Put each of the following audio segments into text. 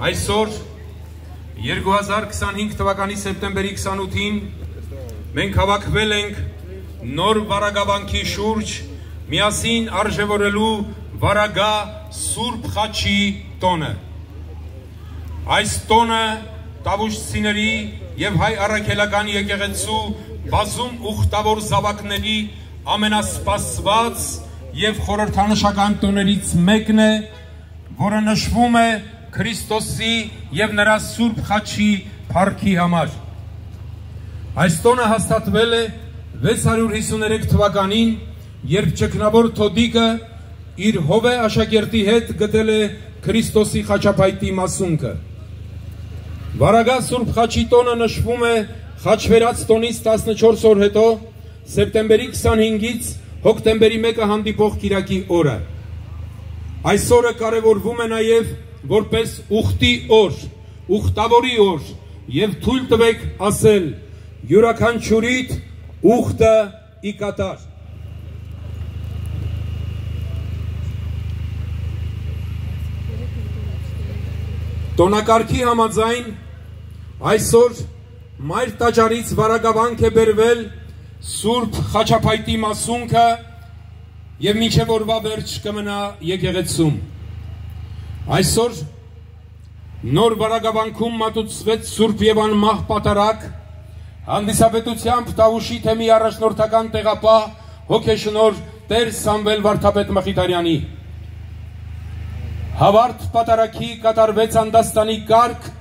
Այսօր 2025 թվականի սեպտեմբերի 28-ին մենք հավաքվել ենք նոր վարագավանքի շուրջ միասին արժևորելու վարագա Սուրբ Խաչի տոնը։ Այս տոնը տավուշցիների և հայ առաքելական եկեղեցու բազում ուխտավոր զավակների ամենասպասված և խորհրդանշական տոներից մեկն է, որը նշվում է Քրիստոսի և նրա Սուրբ Խաչի փառքի համար։ Այս տոնը հաստատվել է 653 թվականին, երբ ճգնավոր Թոդիկը իր հովե աշակերտի հետ գտել է Քրիստոսի խաչապայտի մասունքը։ Վարագա Սուրբ Խաչի տոնը նշվում է խաչվերած տոնից 14 օր հետո, սեպտեմբերի 25-ից հոկտեմբերի 1-ը հանդիպող կիրակի օրը։ Այս օրը կարևորվում է նաև որպես ուխտի օր, ուխտավորի օր, և թույլ տվեք ասել յուրաքանչյուրիդ ուխտը ի կատար։ Տոնակարգի համաձայն այսօր մայր տաճարից վարագավանք է բերվել Սուրբ Խաչապայտի մասունքը և մինչև օրվա վերջ կմնա եկեղեցում։ Այսօր նոր վարագավանքում մատուցվեց Սուրբ և անմահ պատարագ, հանդիսապետությամբ Տավուշի թեմի առաջնորդական տեղապահ հոգեշնորհ Տեր Սամվել Վարդապետ Մխիթարյանի։ Հավարդ պատարագի կատարվեց անդաստանի կարգ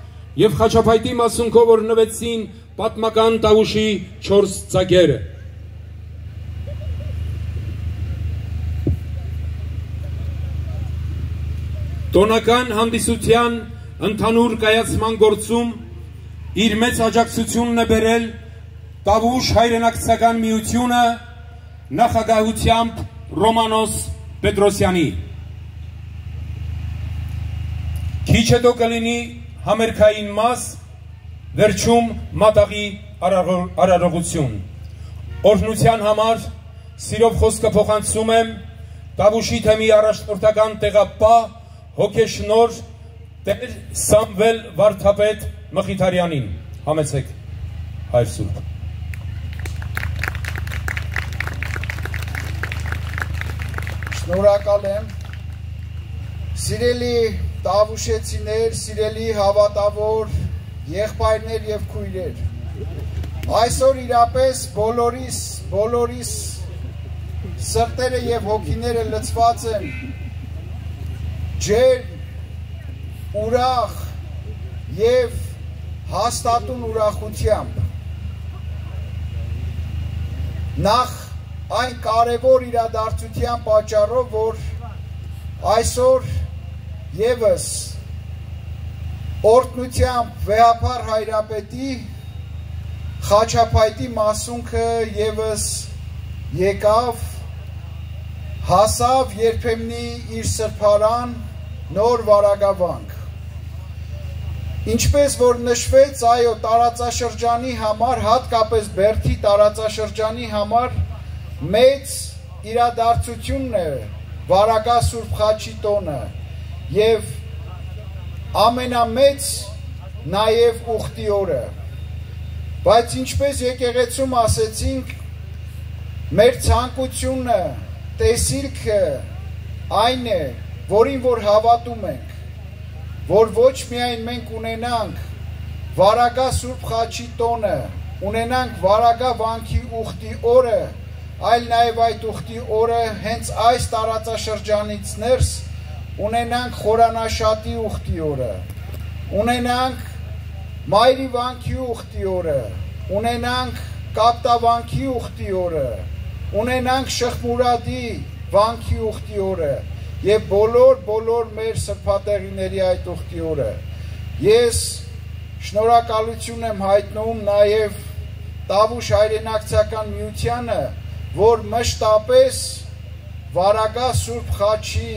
և խաչապայտի մասունքով օրհնվեցին պատմական Տավուշի 4 ծագերը։ Տոնական հանդիսության ընդհանուր կայացման գործում իր մեծ աջակցությունն է բերել Տավուշ հայրենակցական միությունը նախագահությամբ Ռոմանոս Պետրոսյանի։ Քիչ հետո կլինի համերգային մաս, վերջում մատաղի արարողություն։ Օրհնության համար սիրով խոսքը փոխանցում եմ Տավուշի թեմի առաջնորդական տեղապահ հոգեշնորհ Տեր Սամվել Վարդապետ Մխիթարյանին։ Համեցեք Հայր Սուրբ։ Շնորհակալ եմ։ Սիրելի տավուշեցիներ, սիրելի հավատավոր եղբայրներ և քույրեր, այսօր իրապես բոլորիս սրտերը և հոգիները լցված են ջերմ, ուրախ և հաստատուն ուրախությամբ։ Նախ այն կարևոր իրադարձության պատճառով, որ այսօր ևս օրհնությամբ վեհափառ հայրապետի խաչապայտի մասունքը ևս եկավ, հասավ երբեմնի իր սրբարան նոր վարագավանք։ Ինչպես որ նշվեց, այո, տարածաշրջանի համար, հատկապես Բերդի տարածաշրջանի համար մեծ իրադարձությունն է վարագա Սուրբ Խաչի տոնը և ամենամեծ նաև ուխտի օրը։ Բայց ինչպես եկեղեցում ասեցինք, մեր ցանկությունը, տեսիլքը այն է, որին որ հավատում ենք, որ ոչ միայն մենք ունենանք վարագա Սուրբ Խաչի տոնը, ունենանք վարագա վանքի ուխտի օրը, այլ նաև այդ ուխտի օրը հենց այս տարածաշրջանից ներս ունենանք խորանաշատի ուխտի օրը, ունենանք մայրի վանքի ուխտի օրը, ունենանք կապտավանքի ուխտի օրը, ունենանք Շխմուրադի վանքի ուխտի օրը և բոլոր մեր սրբատեղիների այդ ուխտի օրը։ Ես շնորհակալություն եմ հայտնում նաև Տավուշ հայրենակցական միությանը, որ մշտապես վարագա Սուրբ Խաչի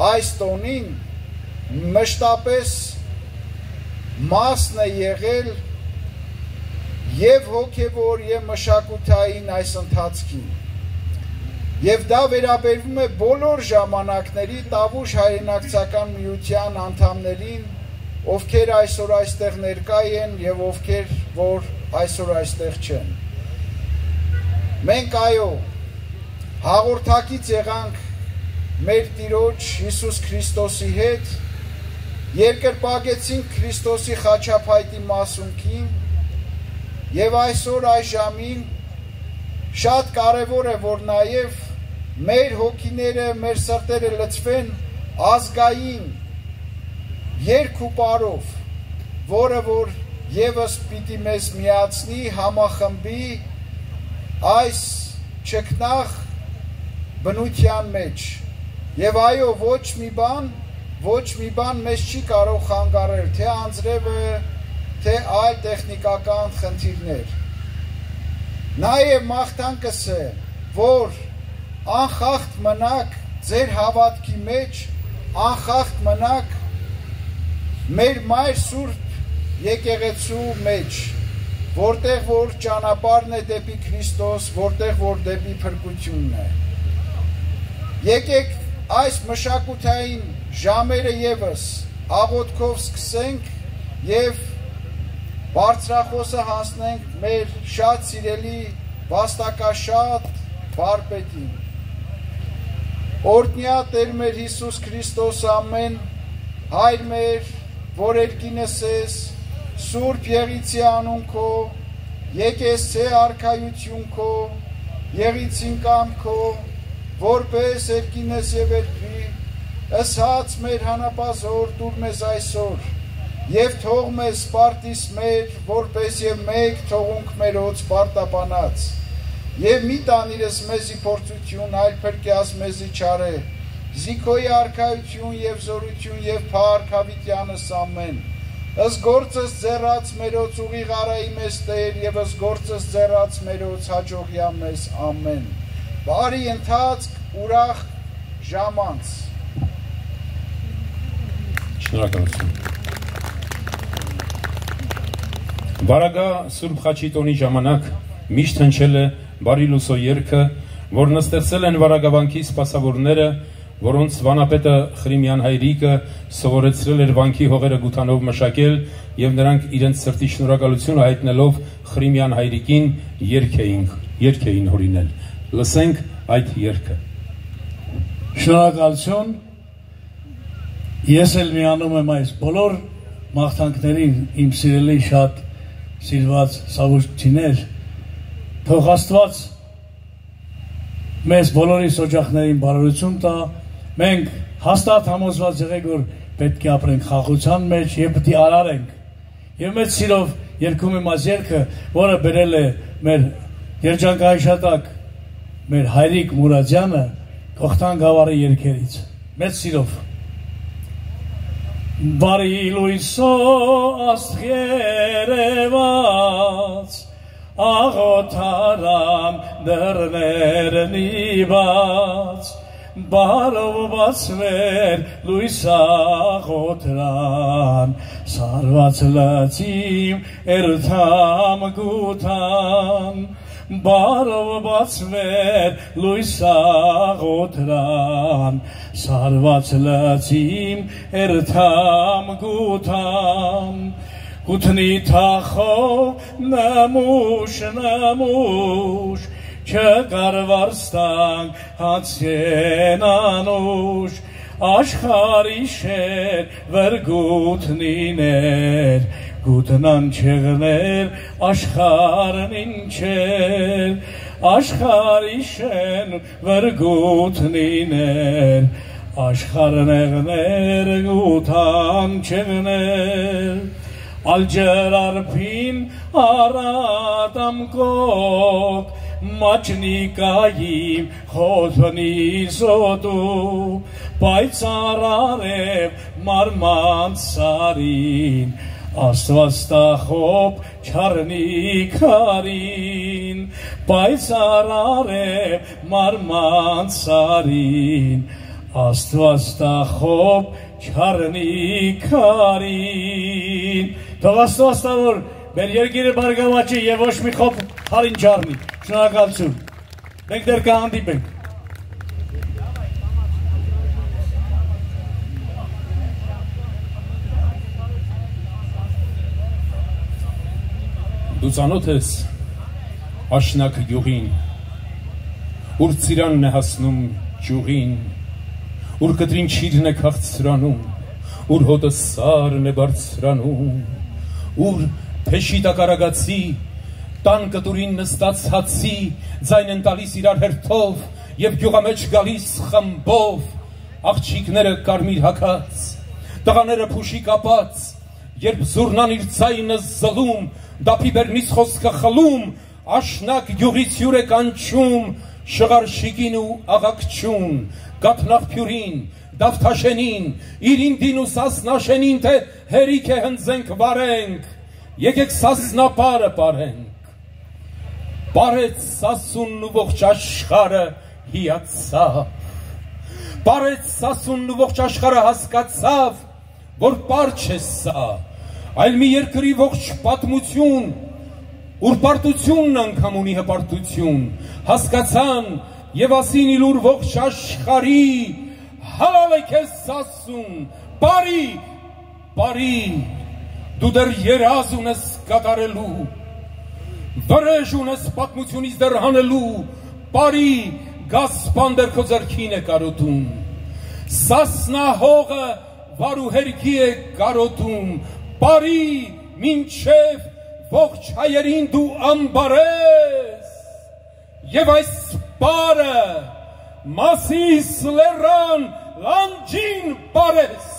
այս տոնին մշտապես մասն է եղել և հոգևոր և մշակութային այս ընթացքին։ Եվ դա վերաբերվում է բոլոր ժամանակների Տավուշ հայրենակցական միության անդամներին, ովքեր այսօր այստեղ ներկա են եւ ովքեր որ այսօր այստեղ չեն։ Մենք այո հաղորդակից եղանք մեր Տիրոջ Հիսուս Քրիստոսի հետ, երկրպագեցինք Քրիստոսի խաչափայտի մասունքին եւ այսօր այս ժամին շատ կարեւոր է որ նաեւ մեր հոգիները, մեր սրտերը լցվեն ազգային երգ ու պարով, որը որ եւս պիտի մեզ միացնի, համախմբի այս չքնաղ բնության մեջ։ Եվ այո, ոչ մի բան մեզ չի կարող խանգարել, թե անձրևը, թե այլ տեխնիկական խնդիրներ։ Նաեւ մաղթանքս է, որ անխախտ մնաք ձեր հավատքի մեջ, անխախտ մնաք մեր մայր Սուրբ եկեղեցու մեջ, որտեղ որ ճանապարհն է դեպի Քրիստոս, որտեղ որ դեպի փրկությունն է։ Եկեք այս մշակութային ժամերը եւս աղոթքով սկսենք եւ բարձրախոսը հասնենք մեր շատ սիրելի վաստակաշատ Վարպետին։ Օրհնյա Տեր մեր Հիսուս Քրիստոս ամեն, Հայր մեր, որ երկինս ես, Սուրբ եղիցի անուն քո, եկեսցե արքայություն քո, եղիցին կամ քո, որպես երկինս եւ երկրի, ըսած մեր հանապազոր դուր մեզ այսօր, եւ թող մեզ սպարտիս մեր, որպես եւ մեկ թողունք մերոց պարտապանած, եւ մի տանիրս մեզի փորձություն, այլ փրկյաս մեզի չարե, Զիքոյի արքայություն եւ զորություն եւ փառք հավիտյանս ամեն, ըս գործս ձեռած մերոց ուղիղ արայի մեզ Տեր եւ ըս գործս ձեռած մերոց հաջողյա մեզ ամեն, բարի ընթացք, ուրախ ժամանց։ Շնորհակալություն։ Բարագա Սուրբ Խաչիտոնի ժամանակ միշտ հնչել է բարի լուսո երգը, որն ստեղծել են վարագավանքի սպասավորները, որոնց վանապետը Խրիմյան Հայրիկը սովորեցրել էր վանքի հողերը գութանով մշակել եւ նրանք իրենց սրտի շնորհակալությունը հայտնելով Խրիմյան Հայրիկին երգ էին հորինել։ Լսենք այդ երգը։ Շնորհակալություն։ Ես էլ միանում եմ այս բոլոր մաղթանքներին, իմ սիրելի շատ սիրված սավուշտիներ, թող Աստված մեզ բոլորիս օջախներին բարօրություն տա, մենք հաստատ համոզված եղենք, որ պետք է ապրենք խաղաղության մեջ եւ պետք է արարենք։ Եվ մեծ սիրով երգում եմ այս երգը, որը բերել է մեր երջանկահայշատակ մեր Հայրիկ Մուրադյանը Կողտան գավառի երգերից։ Մեծ սիրով։ Բարի լույսո աստղ երևաց, աղոթարան դռներն իբաց, բարով բացվեր լույս աղոթրան, սարված լծիմ էրթամ գութան, բարով բացվեր լույս աղոթրան, սարված լծիմ էրթամ գութան, Գութնի թախով նմուշ, չկար վարստանք հացեն անուշ, աշխարի շեր վր գութնիներ, գութնան չեղներ աշխարն ինչեր, աշխարի շեն վր գութնիներ, աշխարն եղներ գութան չեղներ, Ալջերարփին արադամ կոկ, մաչնիկայիմ խոթնի զոտու, պայցարարև մարման սարին, աստվածտախոպ չարնի քարին, պայցարարև մարման սարին, աստվածտախոպ չարնի քարին, թող Աստված տա, որ մեր երկիրը բարգավաճի եւ ոչ մի խոփ հարին չառնի։ Շնորհակալություն։ Մենք դեռ կհանդիպենք։ Դու ծանոթ ես աշնակ գյուղին, ուր ծիրանն է հասնում ճյուղին, ուր կտրին չիրն է քաղցրանում, ուր հոտը սարն է բարձրանում, ուր փեշի տակարագացի, տան կտուրին նստած հացի, ձայն են տալիս իրար հերթով և գյուղամեջ գալիս խմբով, աղջիկները կարմիր հագած, տղաները փուշի կապած, երբ զուռնան իր ձայնը զլում, դափի բեռնից խոսքը խլում, աշնակ գյուղից հյուր է կանչում, շղարշիկին ու աղաքչուն, գաթնաղբյուրին, դավթաշենին, իրինդին ու սասնաշենին, թե հերիք է հնձենք վարենք, եկեք սասնապարը պարենք։ Պարեց սասունն ու ողջ աշխարը հիացավ, պարեց սասունն ու ողջ աշխարը հասկացավ, որ պար չէ սա, այլ մի երկրի ողջ պատմություն, ուր պարտությունն անգամ ունի հպարտություն, հասկացան և ասին իլուր ողջ աշխարի, հալալ է քեզ սասուն, պարի, պարի, դու դեռ երազ ունես կատարելու, վրեժ ունես պատմությունից դեռ հանելու, պարի, գասպան դեռ քո ձեռքին է կարոտում, սասնահողը վարու հերքի է կարոտում, պարի, մինչև ողջ հայերին դու ամբարես, և այս պարը մասիս լեռան լանջին պարես։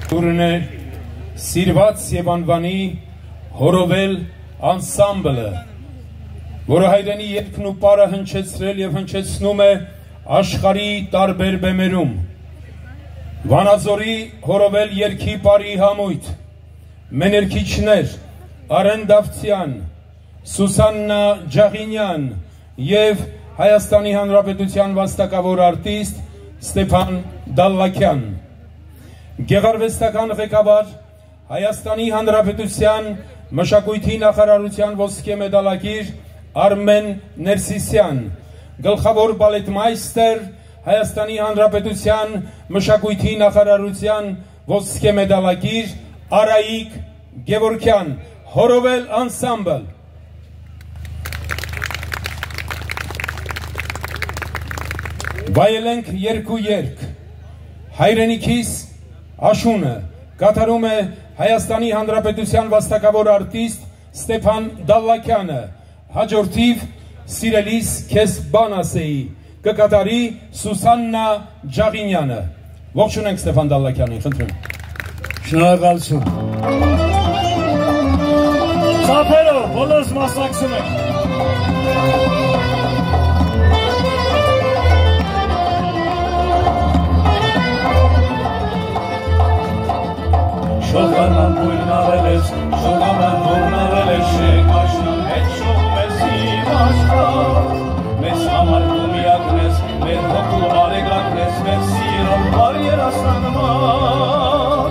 Տուրներ սիրված եւ անվանի հորովել անսամբլը, որը հայրենի երգն ու պարը հնչեցրել եւ հնչեցնում է աշխարհի տարբեր բեմերում։ Վանաձորի հորովել երգի պարի համույթ մեներքիչներ Արեն Դավթյան, Սուսաննա Ջաղինյան եւ Հայաստանի Հանրապետության վաստակավոր արտիստ Ստեփան Դալլաքյան, գեղարվեստական ղեկավար Հայաստանի Հանրապետության մշակույթի նախարարության ոսկե մեդալակիր Արմեն Ներսիսյան, գլխավոր բալետմայստեր Հայաստանի Հանրապետության մշակույթի նախարարության ոսկե մեդալակիր Արայիկ Գևորգյան, հորովել անսամբլ։ Վայելենք երկու երգ, հայրենիքիս աշունը, կատարում է Հայաստանի Հանրապետության վաստակավոր արտիստ Ստեփան Դալլաքյանը, հաջորդիվ սիրելիս քեզ բան ասեի, կկատարի Սուսաննա Ջաղինյանը։ Ողջունենք Ստեփան Դալլաքյանին, խնդրում։ Շնորհակալություն։ Ծափերով բոլորս մասնակցում ենք։ Շողանան բույրն արել ես, շողանան բույրն արել ես, շեք աշնան հետ շողում ես իմ աշխար, մեզ համար դու միակն ես, մեր հոգու արեգակն ես, մեր սիրո բար երասանման,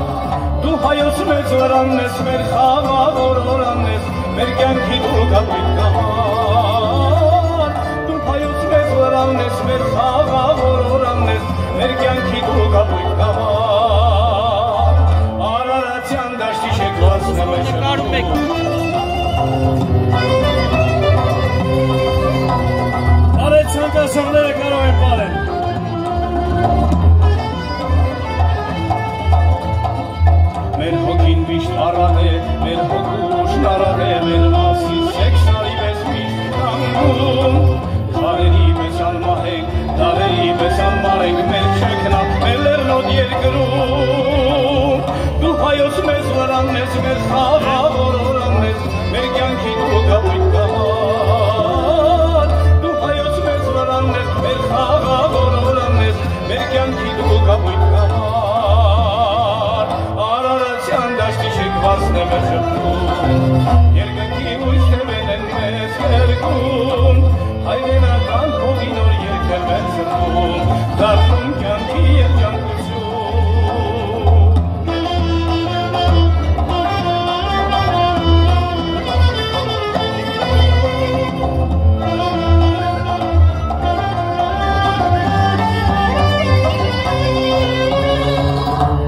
դու հայոց մեծ վրանն ես, մեր խաղավոր որանն ես, մեր կյանքի դու գապիտ կամար, դու հայոց մեծ վրանն ես, մեր խաղավոր որանն ես, մեր կյանքի դու գապիտ կամար, Արարատյան դաշտի շեկվածն եմ Նկարում եք Արետ ցանկասողները կարող են պարել Մեր հոգին միշտ առատ է, մեր հոգուշն առատ է, մեր մասից շեքշարի պես միշտ կանգում Քարերի պես անմահ ենք, դարերի պես անմար ենք, մեր չեքնատ, մեր լեռնոտ երկրում Դու հայոց մեզ վրանն ես, մեր խաղավոր որանն ես, մեր կյանքի դու գապույտ կամար Դու հայոց մեզ վրանն ես, մեր խաղավոր որանն ես, մեր կյանքի դու գապույտ կամար Արարատյան դաշտի շեկվածն է մեր շփում Երկնքի ույս թևեն են մեզ երկում Հայրենական հողի նոր երգեր մեր սրտում Դառնում կյանքի երջանկություն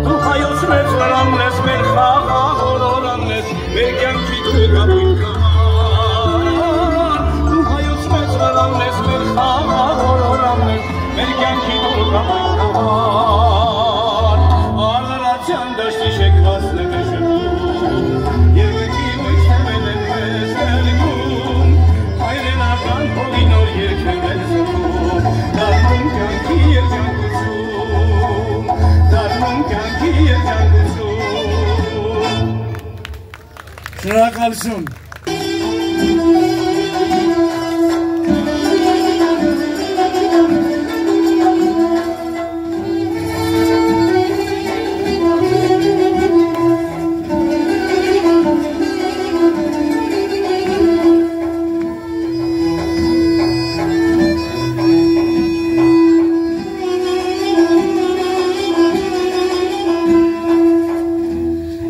Դու հայոց մեծ վրանն ես, մեր խաղավոր որանն ես, մեր կյանքի դու գապույտ կամար Դու հայոց մեծ վրանն ես, մեր խաղավոր որանն ես, մեր կյանքի դու գապույտ կամար Արարատյան դաշտի շեկվածն է մեր շփում Երկնքի ույս թևեն են մեզ երկում Հայրենական հողի նոր երգ է մեր սրտում Դառնում կյանքի երջանկություն Դառնում կյանքի երջանկություն Շնորհակալություն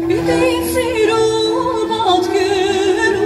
Üteyin sirul bat gül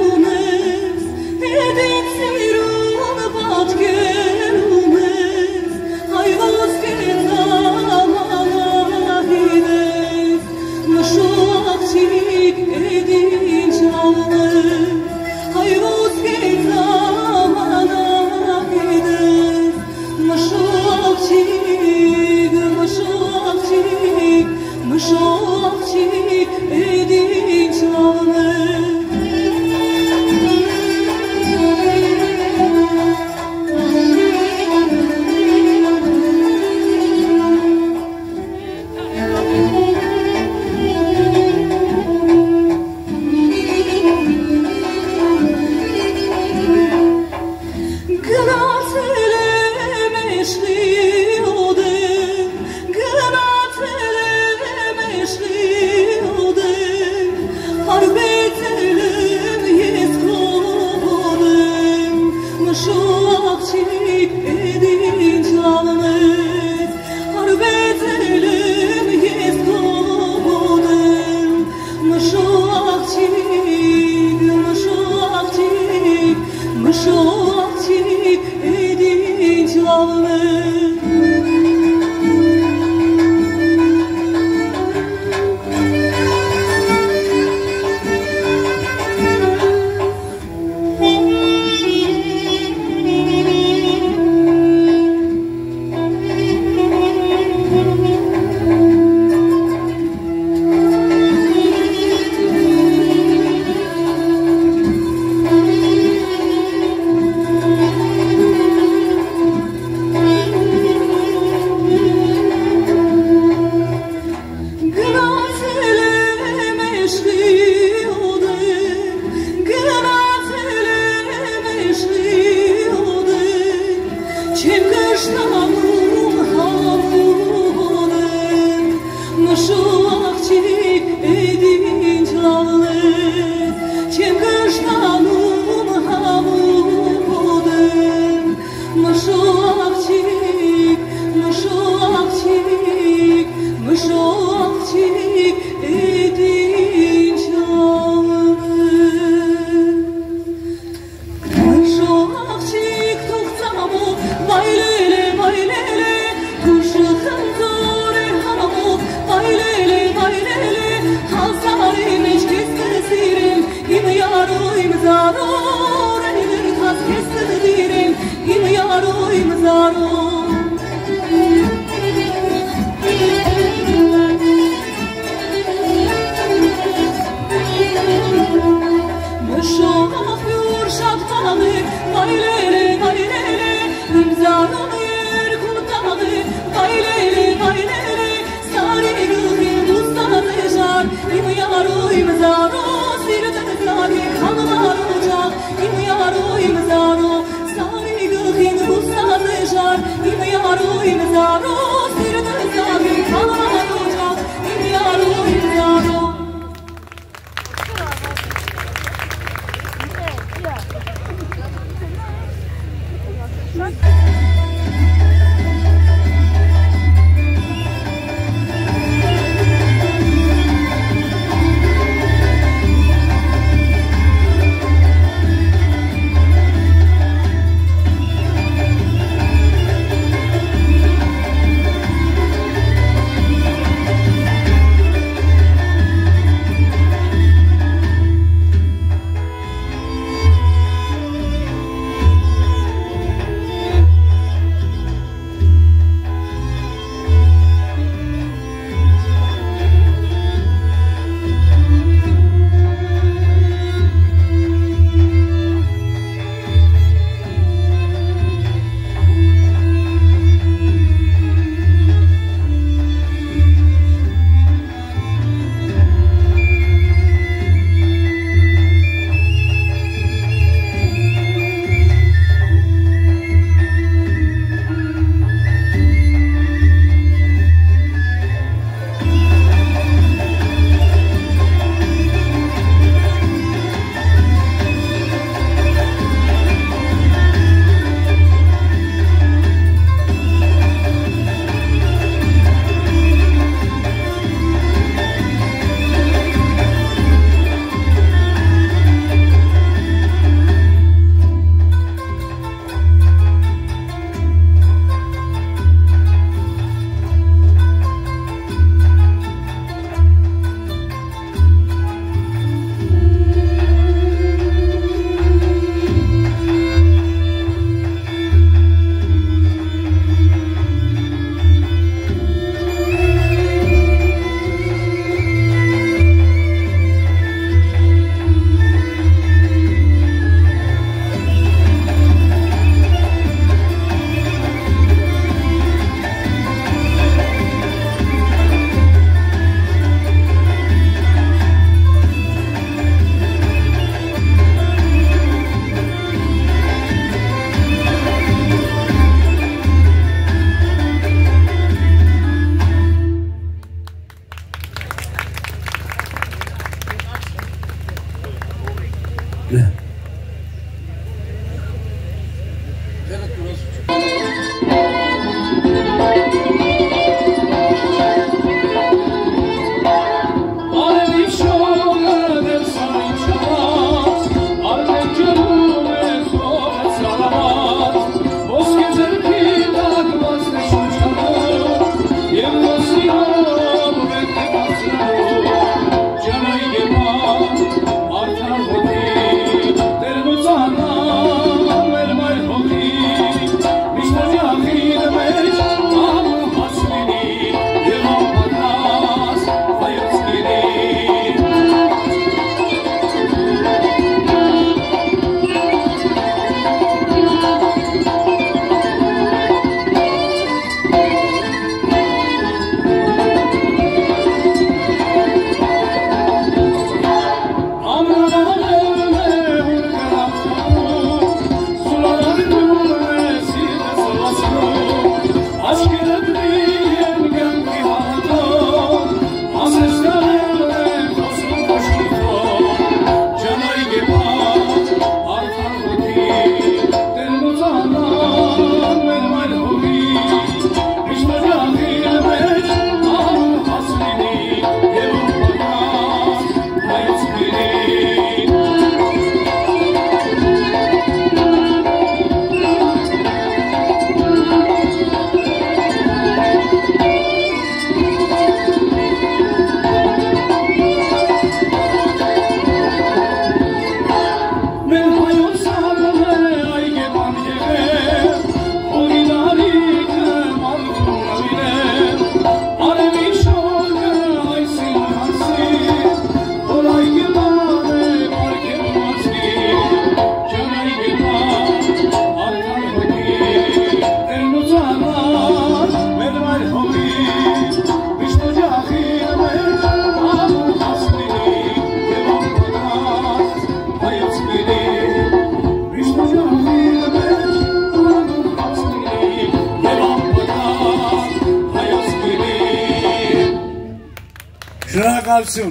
Շնորհակալություն։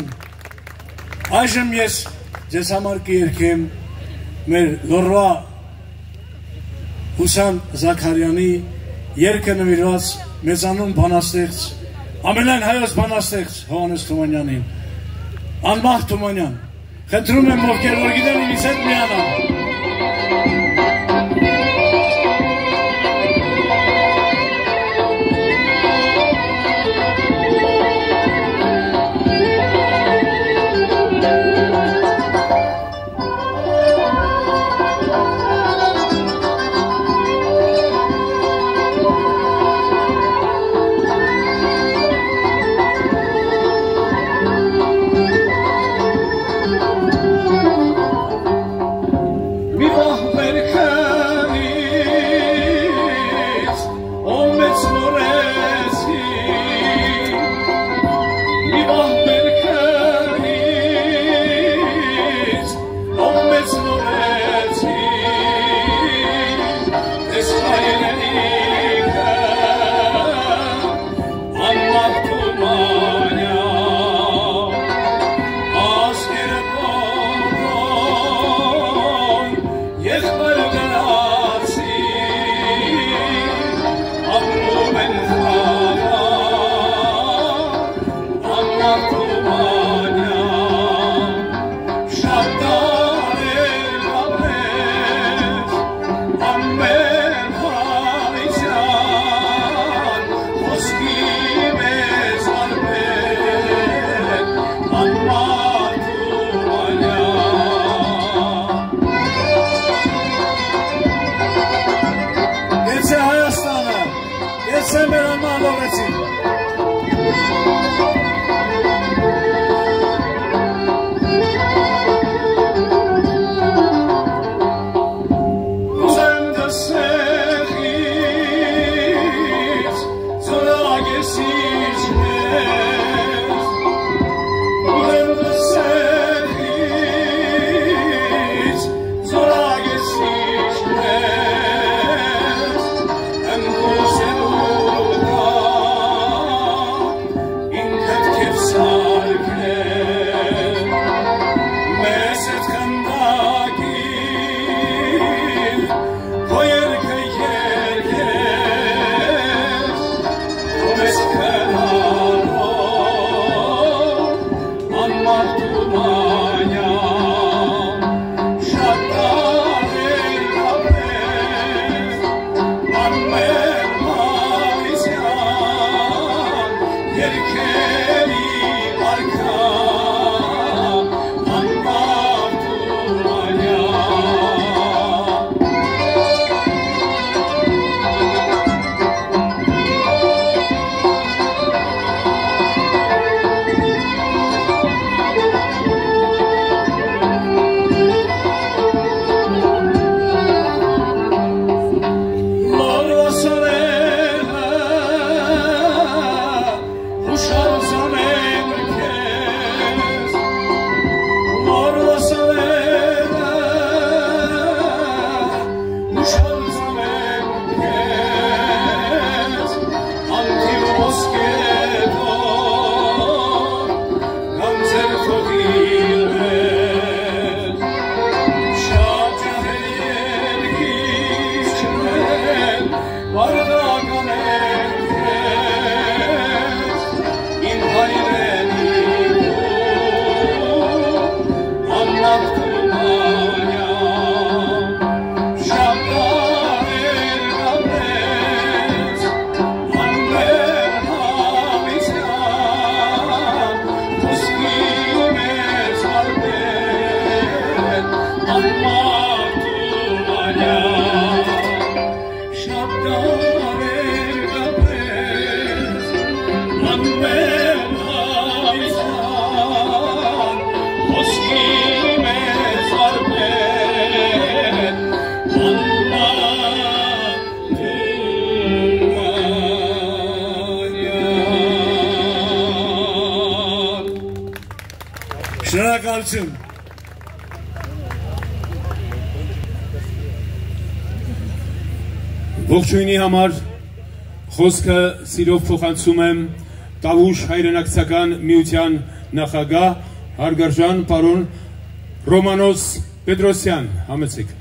Այժմ ես ձեզ համար կերքեմ մեր լորվա Հուսան Զաքարյանի երգը նվիրված մեծանուն բանաստեղծ, ամենայն հայոց բանաստեղծ Հովհաննես Թումանյանին, Անմահ Թումանյան, խնդրում եմ ովքեր որ գիտեն ինձ հետ միանան։ Շնորհակալություն։ Ողջույնի համար խոսքը սիրով փոխանցում եմ Տավուշ հայրենակցական միության նախագահ հարգարժան պարոն Ռոմանոս Պետրոսյան, համեցեք։